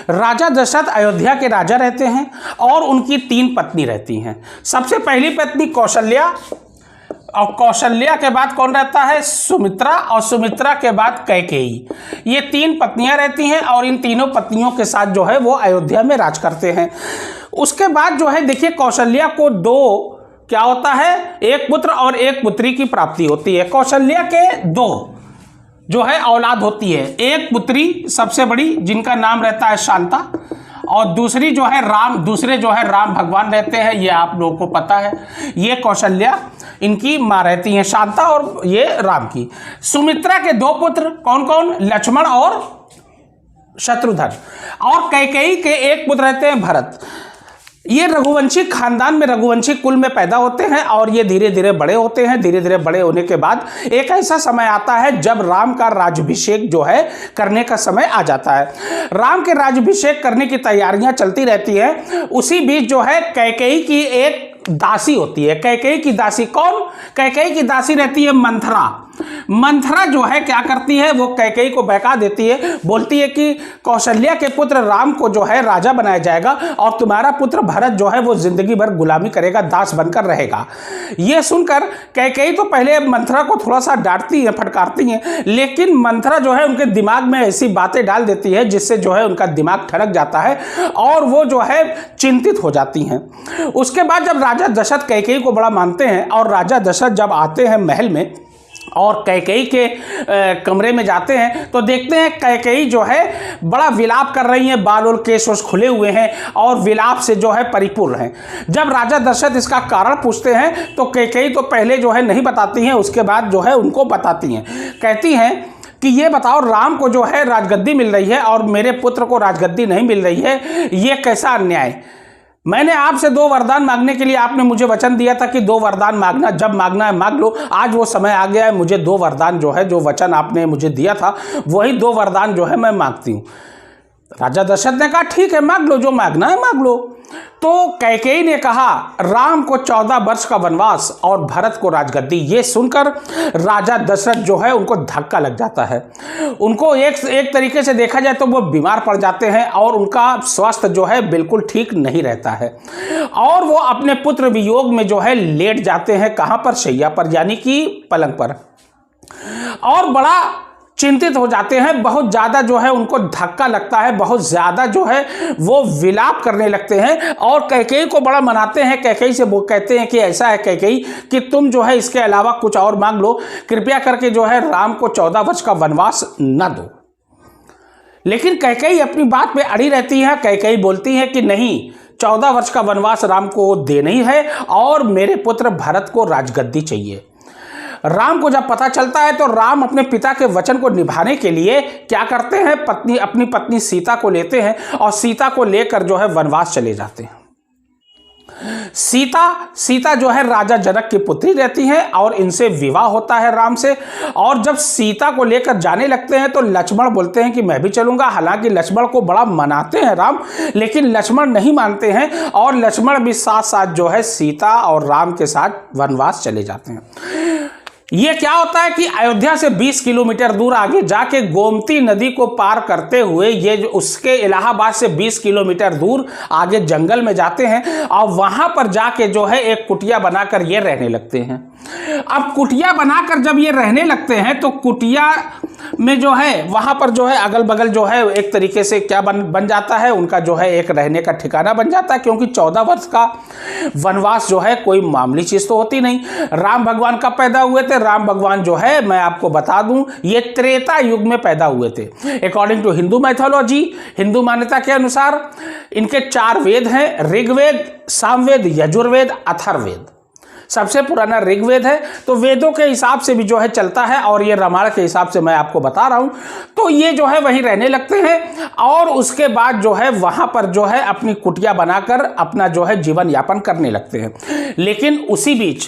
राजा दशरथ अयोध्या के राजा रहते हैं और उनकी 3 पत्नी रहती हैं। सबसे पहली पत्नी कौशल्या, और कौशल्या के बाद कौन रहता है? सुमित्रा, और सुमित्रा के बाद कैकेयी। ये 3 पत्नियां रहती हैं और इन तीनों पत्नियों के साथ जो है वो अयोध्या में राज करते हैं। उसके बाद जो है देखिए कौशल्या को 2 क्या होता है, एक पुत्र और एक पुत्री की प्राप्ति होती है। कौशल्या के 2 जो है औलाद होती है, एक पुत्री सबसे बड़ी जिनका नाम रहता है शांता, और दूसरे जो है राम भगवान रहते हैं, ये आप लोगों को पता है। ये कौशल्या इनकी माँ रहती हैं शांता, और ये राम की। सुमित्रा के 2 पुत्र कौन कौन? लक्ष्मण और शत्रुघ्न। और कैकेयी के 1 पुत्र रहते हैं भरत। ये रघुवंशी खानदान में, रघुवंशी कुल में पैदा होते हैं और ये धीरे धीरे बड़े होते हैं। धीरे धीरे बड़े होने के बाद एक ऐसा समय आता है जब राम का राज्याभिषेक जो है करने का समय आ जाता है। राम के राज्याभिषेक करने की तैयारियां चलती रहती है। उसी बीच जो है कैकेयी की एक दासी होती है। कैकेयी की दासी कौन? कैकेयी की दासी रहती है मंथरा। मंथरा जो है क्या करती है, वो कैकेयी को बहका देती है, बोलती है कि कौशल्या के पुत्र राम को जो है राजा बनाया जाएगा और तुम्हारा पुत्र भरत जो है वो जिंदगी भर गुलामी करेगा, दास बनकर रहेगा। ये सुनकर कैकेयी तो पहले मंथरा को थोड़ा सा डांटती है, फटकारती है, लेकिन मंथरा जो है उनके दिमाग में ऐसी बातें डाल देती है जिससे जो है उनका दिमाग ठनक जाता है और वो जो है चिंतित हो जाती हैं। उसके बाद जब राजा दशरथ कैकेयी को बड़ा मानते हैं और राजा दशरथ जब आते हैं महल में और कैकेयी के कमरे में जाते हैं तो देखते हैं कैकेयी जो है बड़ा विलाप कर रही हैं, बाल और केश वश खुले हुए हैं और विलाप से जो है परिपूर्ण हैं। जब राजा दशरथ इसका कारण पूछते हैं तो कैकेयी तो पहले जो है नहीं बताती हैं, उसके बाद जो है उनको बताती हैं। कहती हैं कि ये बताओ, राम को जो है राजगद्दी मिल रही है और मेरे पुत्र को राजगद्दी नहीं मिल रही है, ये कैसा अन्याय। मैंने आपसे 2 वरदान मांगने के लिए आपने मुझे वचन दिया था कि 2 वरदान मांगना, जब मांगना है मांग लो। आज वो समय आ गया है, मुझे 2 वरदान जो है, जो वचन आपने मुझे दिया था वही 2 वरदान जो है मैं मांगती हूँ। राजा दशरथ ने कहा ठीक है मांग लो, जो मांगना है मांग लो। तो कैकेयी ने कहा राम को 14 वर्ष का वनवास और भरत को राजगद्दी। ये सुनकर राजा दशरथ जो है उनको धक्का लग जाता है। उनको एक तरीके से देखा जाए तो वो बीमार पड़ जाते हैं और उनका स्वास्थ्य जो है बिल्कुल ठीक नहीं रहता है और वो अपने पुत्र वियोग में जो है लेट जाते हैं। कहाँ पर? शैया पर, यानी कि पलंग पर, और बड़ा चिंतित हो जाते हैं। बहुत ज़्यादा जो है उनको धक्का लगता है, बहुत ज़्यादा जो है वो विलाप करने लगते हैं और कैकेयी को बड़ा मनाते हैं। कैकेयी से वो कहते हैं कि ऐसा है कैकेयी कि तुम जो है इसके अलावा कुछ और मांग लो, कृपया करके जो है राम को 14 वर्ष का वनवास न दो। लेकिन कैकेयी अपनी बात पे अड़ी रहती है। कैकेयी बोलती है कि नहीं, 14 वर्ष का वनवास राम को देना ही है और मेरे पुत्र भरत को राजगद्दी चाहिए। राम को जब पता चलता है तो राम अपने पिता के वचन को निभाने के लिए क्या करते हैं, अपनी पत्नी सीता को लेते हैं और सीता को लेकर जो है वनवास चले जाते हैं। सीता जो है राजा जनक की पुत्री रहती है और इनसे विवाह होता है राम से। और जब सीता को लेकर जाने लगते हैं तो लक्ष्मण बोलते हैं कि मैं भी चलूंगा। हालांकि लक्ष्मण को बड़ा मनाते हैं राम, लेकिन लक्ष्मण नहीं मानते हैं और लक्ष्मण भी साथ साथ जो है सीता और राम के साथ वनवास चले जाते हैं। ये क्या होता है कि अयोध्या से 20 किलोमीटर दूर आगे जाके गोमती नदी को पार करते हुए ये उसके इलाहाबाद से 20 किलोमीटर दूर आगे जंगल में जाते हैं और वहां पर जाके जो है एक कुटिया बनाकर ये रहने लगते हैं। अब कुटिया बनाकर जब ये रहने लगते हैं तो कुटिया में जो है वहां पर जो है अगल बगल जो है एक तरीके से क्या बन जाता है, उनका जो है एक रहने का ठिकाना बन जाता है। क्योंकि 14 वर्ष का वनवास जो है कोई मामूली चीज तो होती नहीं। राम भगवान कब पैदा हुए थे? राम भगवान जो है मैं आपको बता दूं ये त्रेता युग में पैदा हुए थे। अकॉर्डिंग टू हिंदू मैथोलॉजी, हिंदू मान्यता के अनुसार इनके 4 वेद हैं, ऋग्वेद, सामवेद, यजुर्वेद, अथर्ववेद। सबसे पुराना ऋग्वेद है, तो वेदों के हिसाब से भी जो है चलता है और ये रामायण के हिसाब से मैं आपको बता रहा हूं। तो ये जो है वहीं रहने लगते हैं और उसके बाद जो है वहां पर जो है अपनी कुटिया बनाकर अपना जो है जीवन यापन करने लगते हैं। लेकिन उसी बीच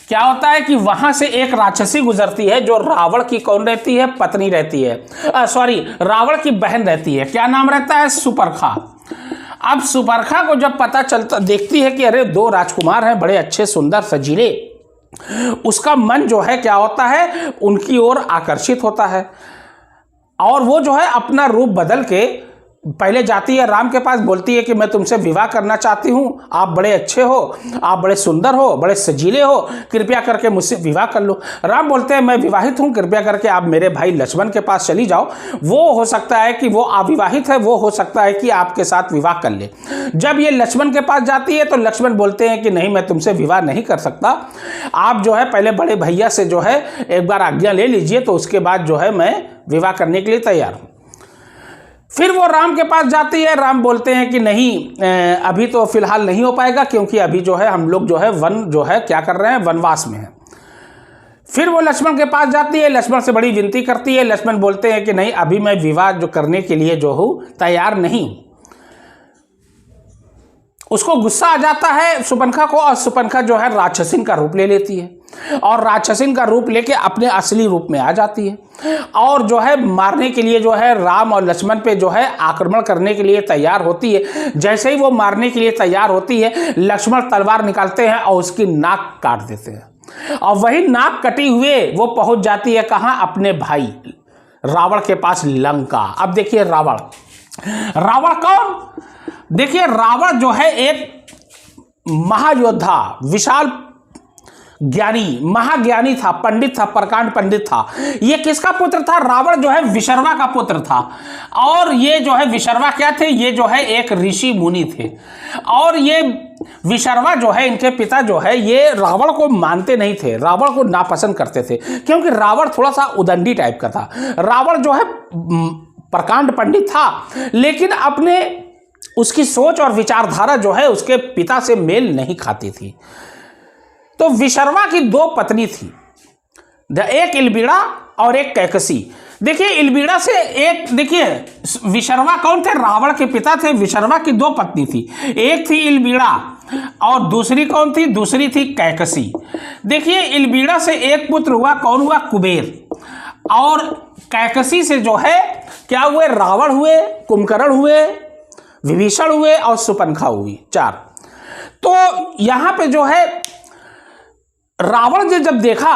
क्या होता है कि वहां से एक राक्षसी गुजरती है जो रावण की कौन रहती है? पत्नी रहती है, रावण की बहन रहती है। क्या नाम रहता है? सुपर्खा। अब सुपर्खा को जब पता चलता, देखती है कि अरे 2 राजकुमार हैं, बड़े अच्छे सुंदर सजीले, उसका मन जो है क्या होता है उनकी ओर आकर्षित होता है और वो जो है अपना रूप बदल के पहले जाती है राम के पास, बोलती है कि मैं तुमसे विवाह करना चाहती हूँ, आप बड़े अच्छे हो, आप बड़े सुंदर हो, बड़े सजीले हो, कृपया करके मुझसे विवाह कर लो। राम बोलते हैं मैं विवाहित हूँ, कृपया करके आप मेरे भाई लक्ष्मण के पास चली जाओ, वो हो सकता है कि वो अविवाहित है, वो हो सकता है कि आपके साथ विवाह कर ले। जब ये लक्ष्मण के पास जाती है तो लक्ष्मण बोलते हैं कि नहीं, मैं तुमसे विवाह नहीं कर सकता, आप जो है पहले बड़े भैया से जो है एक बार आज्ञा ले लीजिए, तो उसके बाद जो है मैं विवाह करने के लिए तैयार हूँ। फिर वो राम के पास जाती है, राम बोलते हैं कि नहीं, अभी तो फिलहाल नहीं हो पाएगा, क्योंकि अभी जो है हम लोग जो है वन जो है क्या कर रहे हैं, वनवास में है। फिर वो लक्ष्मण के पास जाती है, लक्ष्मण से बड़ी विनती करती है, लक्ष्मण बोलते हैं कि नहीं, अभी मैं विवाह जो करने के लिए जो हूँ तैयार नहीं। उसको गुस्सा आ जाता है सुपंखा को, और सुपंखा जो है राक्षसिन का रूप ले लेती है, और राक्षसिन का रूप लेके अपने असली रूप में आ जाती है, और जो है मारने के लिए जो है राम और लक्ष्मण पे जो है आक्रमण करने के लिए तैयार होती है। जैसे ही वो मारने के लिए तैयार होती है, लक्ष्मण तलवार निकालते हैं और उसकी नाक काट देते हैं, और वही नाक कटी हुए वो पहुंच जाती है कहाँ, अपने भाई रावण के पास, लंका। अब देखिए रावण कौन, देखिए रावण जो है एक महायोद्धा, विशाल ज्ञानी, महाज्ञानी था, पंडित था, प्रकांड पंडित था। ये किसका पुत्र था, रावण जो है विशर्वा का पुत्र था। और ये जो है विशर्वा क्या थे, ये जो है एक ऋषि मुनि थे। और ये विशर्वा जो है, इनके पिता जो है, ये रावण को मानते नहीं थे, रावण को नापसंद करते थे, क्योंकि रावण थोड़ा सा उदंडी टाइप का था। रावण जो है प्रकांड पंडित था, लेकिन अपने उसकी सोच और विचारधारा जो है उसके पिता से मेल नहीं खाती थी। तो विशर्वा की दो पत्नी थी, एक इलबीड़ा और एक कैकसी। देखिए इलबीड़ा से एक, देखिए विशर्वा कौन थे, रावण के पिता थे। विशर्वा की दो पत्नी थी, एक थी इलबीड़ा और दूसरी कौन थी, दूसरी थी कैकसी। देखिए इलबीड़ा से एक पुत्र हुआ, कौन हुआ, कुबेर। और कैकसी से जो है क्या हुए, रावण हुए, कुंभकर्ण हुए, विभीषण हुए और सुपंखा हुई, 4। तो यहां पे जो है रावण ने जब देखा,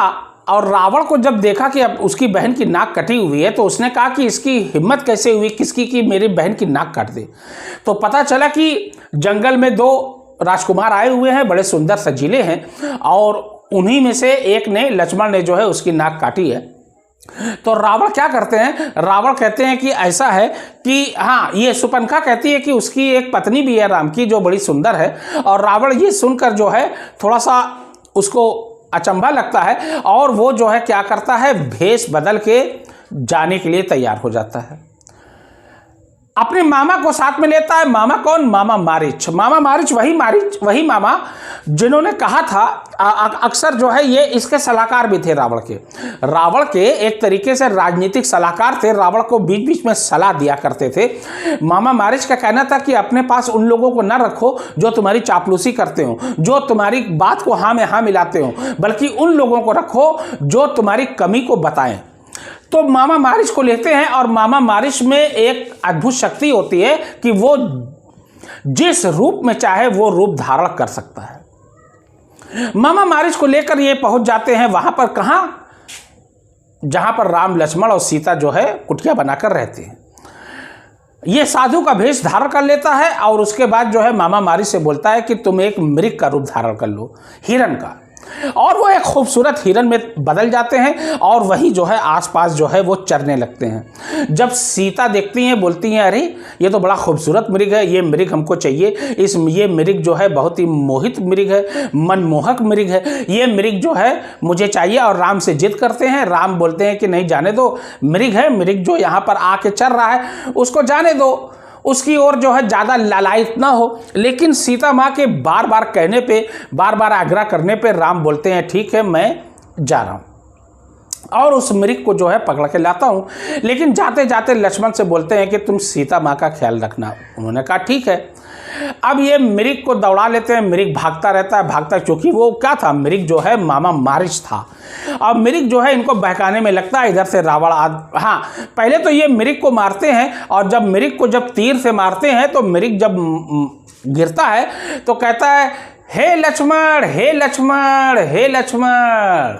और रावण को जब देखा कि अब उसकी बहन की नाक कटी हुई है, तो उसने कहा कि इसकी हिम्मत कैसे हुई किसकी कि मेरी बहन की नाक काट दे। तो पता चला कि जंगल में 2 राजकुमार आए हुए हैं, बड़े सुंदर सजीले हैं, और उन्हीं में से एक ने, लक्ष्मण ने जो है उसकी नाक काटी है। तो रावण क्या करते हैं, रावण कहते हैं कि ऐसा है कि हाँ, ये सुपंखा कहती है कि उसकी एक पत्नी भी है राम की जो बड़ी सुंदर है। और रावण ये सुनकर जो है थोड़ा सा उसको अचंभा लगता है, और वो जो है क्या करता है, भेष बदल के जाने के लिए तैयार हो जाता है। अपने मामा को साथ में लेता है। मामा कौन, मामा मारीच। मामा मारीच वही मामा जिन्होंने कहा था, अक्सर जो है ये इसके सलाहकार भी थे रावण के एक तरीके से राजनीतिक सलाहकार थे, रावण को बीच बीच में सलाह दिया करते थे। मामा मारीच का कहना था कि अपने पास उन लोगों को न रखो जो तुम्हारी चापलूसी करते हो, जो तुम्हारी बात को हाँ में हाँ मिलाते हो, बल्कि उन लोगों को रखो जो तुम्हारी कमी को बताएं। तो मामा मारीच को लेते हैं, और मामा मारीच में एक अद्भुत शक्ति होती है कि वो जिस रूप में चाहे वो रूप धारण कर सकता है। मामा मारीच को लेकर ये पहुंच जाते हैं वहां पर, कहां, जहां पर राम लक्ष्मण और सीता जो है कुटिया बनाकर रहते हैं। ये साधु का भेष धारण कर लेता है, और उसके बाद जो है मामा मारीच से बोलता है कि तुम एक मृग का रूप धारण कर लो, हिरण का, और वो एक खूबसूरत हिरण में बदल जाते हैं, और वही जो है आसपास जो है वो चरने लगते हैं। जब सीता देखती हैं, बोलती हैं अरे ये तो बड़ा खूबसूरत मृग है, ये मृग हमको चाहिए, ये मृग जो है बहुत ही मोहित मृग है, मनमोहक मृग है, ये मृग जो है मुझे चाहिए। और राम से जिद करते हैं। राम बोलते हैं कि नहीं, जाने दो, मृग है, मृग जो यहाँ पर आके चर रहा है उसको जाने दो, उसकी ओर जो है ज़्यादा लालायित ना हो। लेकिन सीता माँ के बार बार कहने पे, बार बार आग्रह करने पे राम बोलते हैं ठीक है, मैं जा रहा हूँ, और उस मृग को जो है पकड़ के लाता हूँ। लेकिन जाते जाते लक्ष्मण से बोलते हैं कि तुम सीता माँ का ख्याल रखना। उन्होंने कहा ठीक है। अब ये मृग को दौड़ा लेते हैं, मृग भागता रहता है, भागता, क्योंकि वो क्या था, मृग जो है मामा मारीच था। और मृग जो है इनको बहकाने में लगता है, इधर से रावण हाँ, पहले तो ये मृग को मारते हैं, और जब मृग को जब तीर से मारते हैं तो मृग जब गिरता है तो कहता है हे लक्ष्मण, हे लक्ष्मण, हे लक्ष्मण।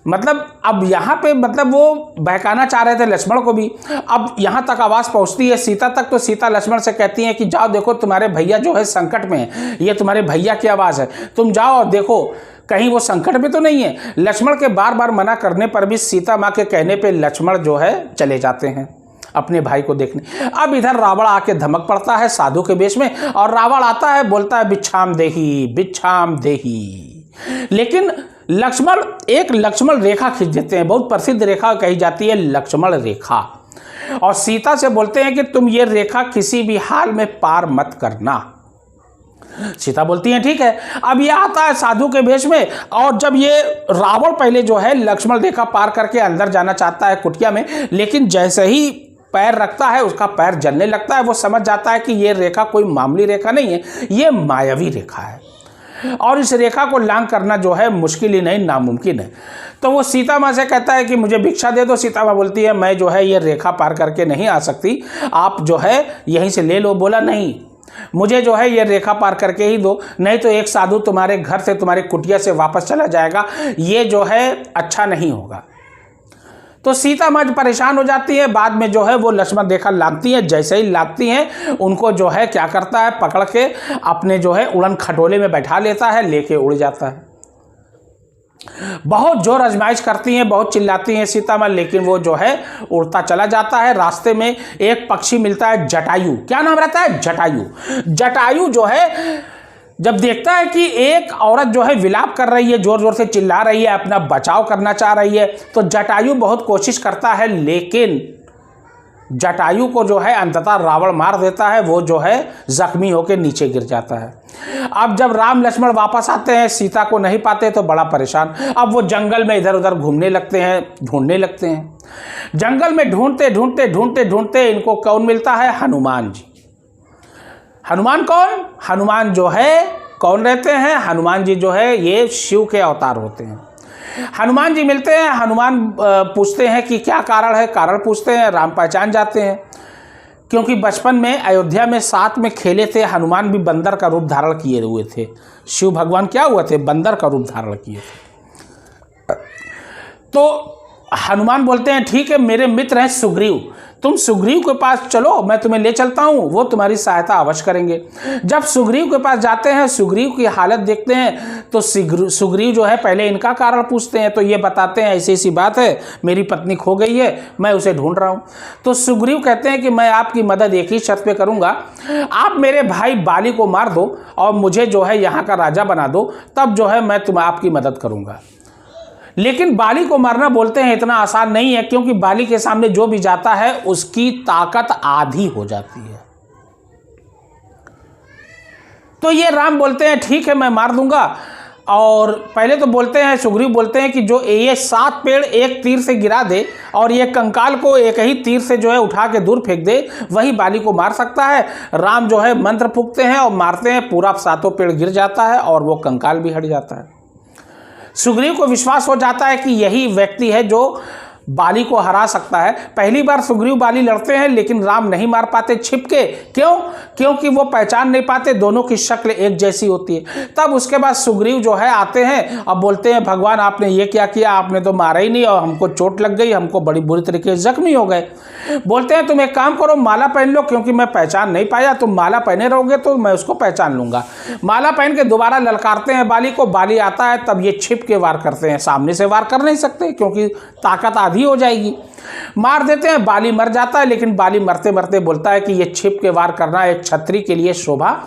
मतलब अब यहाँ पे मतलब वो बहकाना चाह रहे थे लक्ष्मण को भी। अब यहाँ तक आवाज़ पहुँचती है सीता तक, तो सीता लक्ष्मण से कहती है कि जाओ देखो तुम्हारे भैया जो है संकट में है, ये तुम्हारे भैया की आवाज़ है, तुम जाओ और देखो कहीं वो संकट में तो नहीं है। लक्ष्मण के बार बार मना करने पर भी सीता माँ के कहने पे लक्ष्मण जो है चले जाते हैं अपने भाई को देखने। अब इधर रावण आके धमक पड़ता है साधु के वेश में, और रावण आता है, बोलता है बिच्छाम देही बिच्छाम देही। लेकिन लक्ष्मण एक लक्ष्मण रेखा खींच देते हैं, बहुत प्रसिद्ध रेखा कही जाती है लक्ष्मण रेखा, और सीता से बोलते हैं कि तुम ये रेखा किसी भी हाल में पार मत करना। सीता बोलती है ठीक है। अब ये आता है साधु के वेश में, और जब ये रावण पहले जो है लक्ष्मण रेखा पार करके अंदर जाना चाहता है कुटिया में, लेकिन जैसे ही पैर रखता है उसका पैर जलने लगता है। वो समझ जाता है कि ये रेखा कोई मामूली रेखा नहीं है, ये मायावी रेखा है, और इस रेखा को लांघ करना जो है मुश्किल ही नहीं नामुमकिन है। तो वो सीता माँ से कहता है कि मुझे भिक्षा दे दो। सीता माँ बोलती है मैं जो है ये रेखा पार करके नहीं आ सकती, आप जो है यहीं से ले लो। बोला नहीं, मुझे जो है ये रेखा पार करके ही दो, नहीं तो एक साधु तुम्हारे घर से तुम्हारी कुटिया से वापस चला जाएगा, ये जो है अच्छा नहीं होगा। तो सीता माँ परेशान हो जाती है। बाद में जो है वो लक्ष्मण रेखा लादती है, जैसे ही लादती हैं उनको जो है क्या करता है, पकड़ के अपने जो है उड़न खटोले में बैठा लेता है, लेके उड़ जाता है। बहुत जोर आजमाइश करती हैं, बहुत चिल्लाती हैं सीता माँ, लेकिन वो जो है उड़ता चला जाता है। रास्ते में एक पक्षी मिलता है जटायु, क्या नाम रहता है, जटायु। जटायु जो है जब देखता है कि एक औरत जो है विलाप कर रही है, जोर जोर से चिल्ला रही है, अपना बचाव करना चाह रही है, तो जटायु बहुत कोशिश करता है, लेकिन जटायु को जो है अंततः रावण मार देता है। वो जो है जख्मी होकर नीचे गिर जाता है। अब जब राम लक्ष्मण वापस आते हैं, सीता को नहीं पाते तो बड़ा परेशान। अब वो जंगल में इधर उधर घूमने लगते हैं, ढूंढने लगते हैं। जंगल में ढूंढते ढूंढते ढूंढते ढूंढते इनको कौन मिलता है, हनुमान जी। हनुमान कौन, हनुमान जो है कौन रहते हैं, हनुमान जी जो है ये शिव के अवतार होते हैं। हनुमान जी मिलते हैं। हनुमान पूछते हैं कि क्या कारण है, कारण पूछते हैं। राम पहचान जाते हैं, क्योंकि बचपन में अयोध्या में साथ में खेले थे। हनुमान भी बंदर का रूप धारण किए हुए थे। शिव भगवान क्या हुए थे, बंदर का रूप धारण किए थे। तो हनुमान बोलते हैं ठीक है, मेरे मित्र हैं सुग्रीव, तुम सुग्रीव के पास चलो, मैं तुम्हें ले चलता हूँ, वो तुम्हारी सहायता अवश्य करेंगे। जब सुग्रीव के पास जाते हैं, सुग्रीव की हालत देखते हैं, तो सुग्रीव जो है पहले इनका कारण पूछते हैं, तो ये बताते हैं ऐसी ऐसी बात है, मेरी पत्नी खो गई है, मैं उसे ढूंढ रहा हूँ। तो सुग्रीव कहते हैं कि मैं आपकी मदद एक ही शर्त पे करूँगा, आप मेरे भाई बाली को मार दो और मुझे जो है यहाँ का राजा बना दो, तब जो है मैं आपकी मदद करूँगा। लेकिन बाली को मारना बोलते हैं इतना आसान नहीं है, क्योंकि बाली के सामने जो भी जाता है उसकी ताकत आधी हो जाती है। तो ये राम बोलते हैं ठीक है मैं मार दूंगा। और पहले तो बोलते हैं, सुग्रीव बोलते हैं कि जो ये 7 पेड़ एक तीर से गिरा दे और ये कंकाल को एक ही तीर से जो है उठा के दूर फेंक दे, वही बाली को मार सकता है। राम जो है मंत्र फूंकते हैं और मारते हैं, पूरा 7 पेड़ गिर जाता है और वो कंकाल भी हट जाता है। सुग्रीव को विश्वास हो जाता है कि यही व्यक्ति है जो बाली को हरा सकता है। पहली बार सुग्रीव बाली लड़ते हैं, लेकिन राम नहीं मार पाते छिपके। क्यों? क्योंकि वो पहचान नहीं पाते, दोनों की शक्ल एक जैसी होती है। तब उसके बाद सुग्रीव जो है आते हैं और बोलते हैं भगवान आपने ये क्या किया, आपने तो मारा ही नहीं और हमको चोट लग गई, हमको बड़ी बुरी तरीके से जख्मी हो गए। बोलते हैं तुम एक काम करो, माला पहन लो, क्योंकि मैं पहचान नहीं पाया, तुम माला पहने रहोगे तो मैं उसको पहचान लूंगा। माला पहन के दोबारा ललकारते हैं बाली को, बाली आता है, तब ये छिप के वार करते हैं, सामने से वार कर नहीं सकते क्योंकि ताकत आधी हो जाएगी। मार देते हैं, बाली मर जाता है, लेकिन बाली मरते मरते बोलता है कि ये छिप के वार करना एक क्षत्रिय के लिए शोभा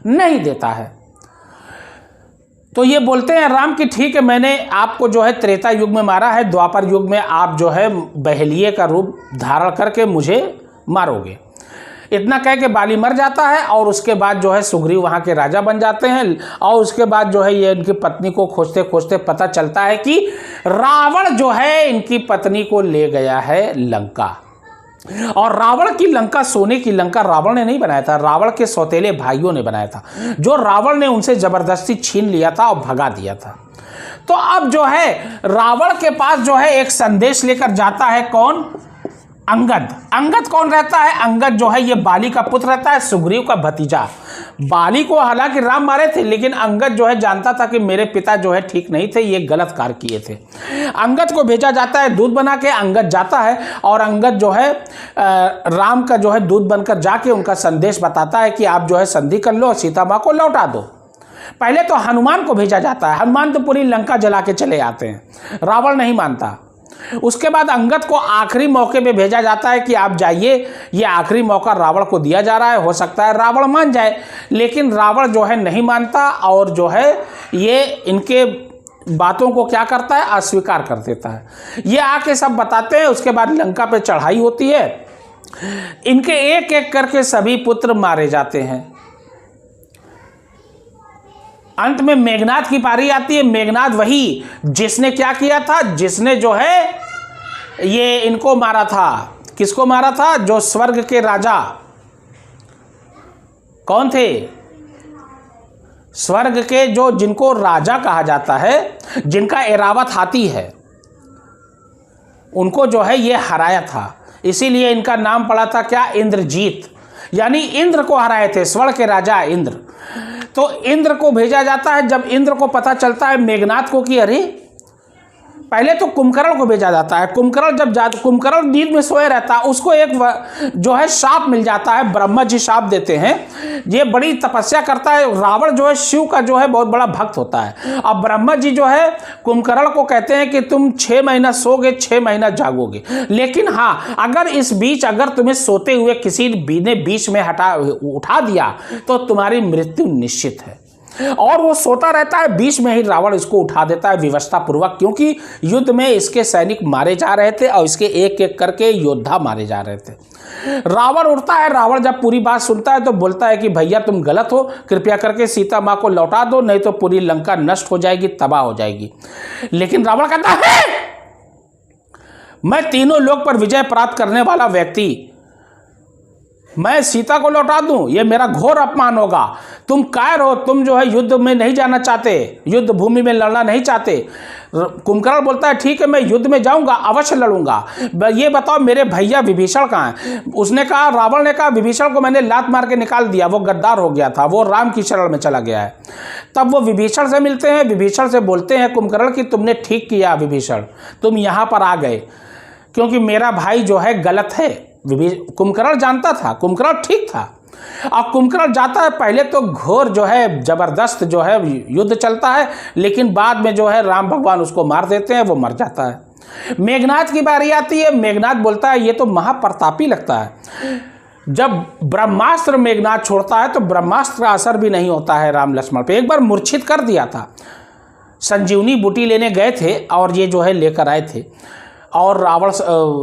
नहीं देता है। तो ये बोलते हैं राम की ठीक है, मैंने आपको जो है त्रेता युग में मारा है, द्वापर युग में आप जो है बहेलिए का रूप धारण करके मुझे मारोगे। इतना कह के बाली मर जाता है और उसके बाद जो है सुग्रीव वहाँ के राजा बन जाते हैं। और उसके बाद जो है ये इनकी पत्नी को खोजते खोजते पता चलता है कि रावण जो है इनकी पत्नी को ले गया है लंका। और रावण की लंका, सोने की लंका रावण ने नहीं बनाया था, रावण के सौतेले भाइयों ने बनाया था, जो रावण ने उनसे जबरदस्ती छीन लिया था और भगा दिया था। तो अब जो है रावण के पास जो है एक संदेश लेकर जाता है, कौन? अंगद। अंगद कौन रहता है? अंगद जो है ये बाली का पुत्र रहता है, सुग्रीव का भतीजा। बाली को हालांकि राम मारे थे, लेकिन अंगद जो है जानता था कि मेरे पिता जो है ठीक नहीं थे, ये गलत कार्य किए थे। अंगद को भेजा जाता है दूध बना के, अंगद जाता है और अंगद जो है राम का जो है दूध बनकर जाके उनका संदेश बताता है कि आप जो है संधि कर लो और सीता माँ को लौटा दो। पहले तो हनुमान को भेजा जाता है, हनुमान तो पूरी लंका जला के चले आते हैं, रावण नहीं मानता। उसके बाद अंगद को आखिरी मौके पे भेजा जाता है कि आप जाइए, ये आखिरी मौका रावण को दिया जा रहा है, हो सकता है रावण मान जाए। लेकिन रावण जो है नहीं मानता और जो है ये इनके बातों को क्या करता है, अस्वीकार कर देता है। ये आके सब बताते हैं। उसके बाद लंका पे चढ़ाई होती है, इनके एक एक करके सभी पुत्र मारे जाते हैं। अंत में मेघनाद की पारी आती है। मेघनाद वही जिसने क्या किया था, जिसने जो है ये इनको मारा था। किसको मारा था? जो स्वर्ग के राजा कौन थे? स्वर्ग के जो जिनको राजा कहा जाता है, जिनका एरावत हाथी है, उनको जो है ये हराया था। इसीलिए इनका नाम पड़ा था क्या? इंद्रजीत, यानी इंद्र को हराए थे, स्वर्ग के राजा इंद्र। तो इंद्र को भेजा जाता है। जब इंद्र को पता चलता है मेघनाद को कि अरे, पहले तो कुंभकर्ण को भेजा जाता है। कुंभकर्ण नींद में सोए रहता है, उसको एक जो है शाप मिल जाता है, ब्रह्मा जी शाप देते हैं। ये बड़ी तपस्या करता है। रावण जो है शिव का जो है बहुत बड़ा भक्त होता है। अब ब्रह्मा जी जो है कुंभकर्ण को कहते हैं कि तुम 6 महीना सोगे, 6 महीना जागोगे, लेकिन हाँ, अगर इस बीच अगर तुम्हें सोते हुए किसी ने बीच में उठा दिया तो तुम्हारी मृत्यु निश्चित है। और वो सोता रहता है, बीच में ही रावण इसको उठा देता है विवशता पूर्वक, क्योंकि युद्ध में इसके सैनिक मारे जा रहे थे और इसके एक एक करके योद्धा मारे जा रहे थे। रावण उठता है। रावण जब पूरी बात सुनता है तो बोलता है कि भैया तुम गलत हो, कृपया करके सीता माँ को लौटा दो, नहीं तो पूरी लंका नष्ट हो जाएगी, तबाह हो जाएगी। लेकिन रावण कहता है मैं तीनों लोक पर विजय प्राप्त करने वाला व्यक्ति, मैं सीता को लौटा दूं, यह मेरा घोर अपमान होगा। तुम कायर हो, तुम जो है युद्ध में नहीं जाना चाहते, युद्ध भूमि में लड़ना नहीं चाहते। कुंभकर्ण बोलता है ठीक है, मैं युद्ध में जाऊंगा, अवश्य लड़ूंगा। ये बताओ मेरे भैया विभीषण कहाँ हैं? उसने कहा, रावण ने कहा, विभीषण को मैंने लात मार के निकाल दिया, वो गद्दार हो गया था, वो राम की शरण में चला गया है। तब वो विभीषण से मिलते हैं। विभीषण से बोलते हैं कुंभकर्ण कि तुमने ठीक किया विभीषण, तुम यहाँ पर आ गए, क्योंकि मेरा भाई जो है गलत है। कुंभकर्ण जानता था, कुंभकर्ण ठीक था। अब कुंभकर्ण जाता है। पहले तो घोर जो है जबरदस्त जो है युद्ध चलता है, लेकिन बाद में जो है राम भगवान उसको मार देते हैं, वो मर जाता है। मेघनाद की बारी आती है। मेघनाद बोलता है ये तो महाप्रतापी लगता है। जब ब्रह्मास्त्र मेघनाद छोड़ता है तो ब्रह्मास्त्र का असर भी नहीं होता है राम लक्ष्मण पे। एक बार मूर्छित कर दिया था। संजीवनी बूटी लेने गए थे और ये जो है लेकर आए थे और रावण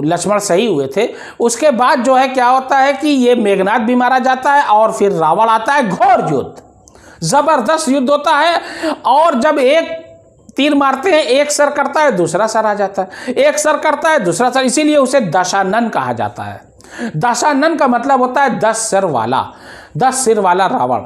लक्ष्मण सही हुए थे। उसके बाद जो है क्या होता है कि ये मेघनाद भी मारा जाता है और फिर रावण आता है। घोर युद्ध, जबरदस्त युद्ध होता है। और जब एक तीर मारते हैं, एक सर करता है, दूसरा सर आ जाता है, एक सर करता है, दूसरा सर, इसीलिए उसे दशानन कहा जाता है। दशानन का मतलब होता है 10 सर वाला, 10 सिर वाला रावण।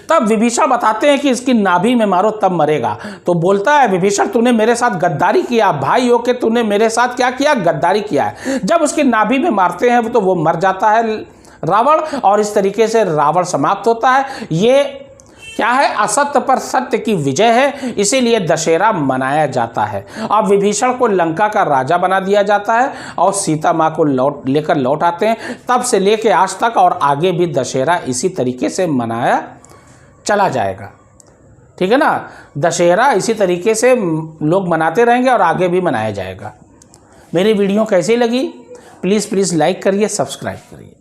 तब विभीषण बताते हैं कि इसकी नाभि में मारो तब मरेगा। तो बोलता है विभीषण तूने मेरे साथ गद्दारी किया, भाई हो के तूने मेरे साथ क्या किया? गद्दारी किया है। जब उसकी नाभि में मारते हैं तो वो मर जाता है रावण, और इस तरीके से रावण समाप्त होता है। ये क्या है? असत्य पर सत्य की विजय है, इसीलिए दशहरा मनाया जाता है। अब विभीषण को लंका का राजा बना दिया जाता है और सीता माँ को लेकर लौट आते हैं। तब से लेके आज तक और आगे भी दशहरा इसी तरीके से मनाया चला जाएगा। ठीक है ना? दशहरा इसी तरीके से लोग मनाते रहेंगे और आगे भी मनाया जाएगा। मेरी वीडियो कैसी लगी? प्लीज़ लाइक करिए, सब्सक्राइब करिए।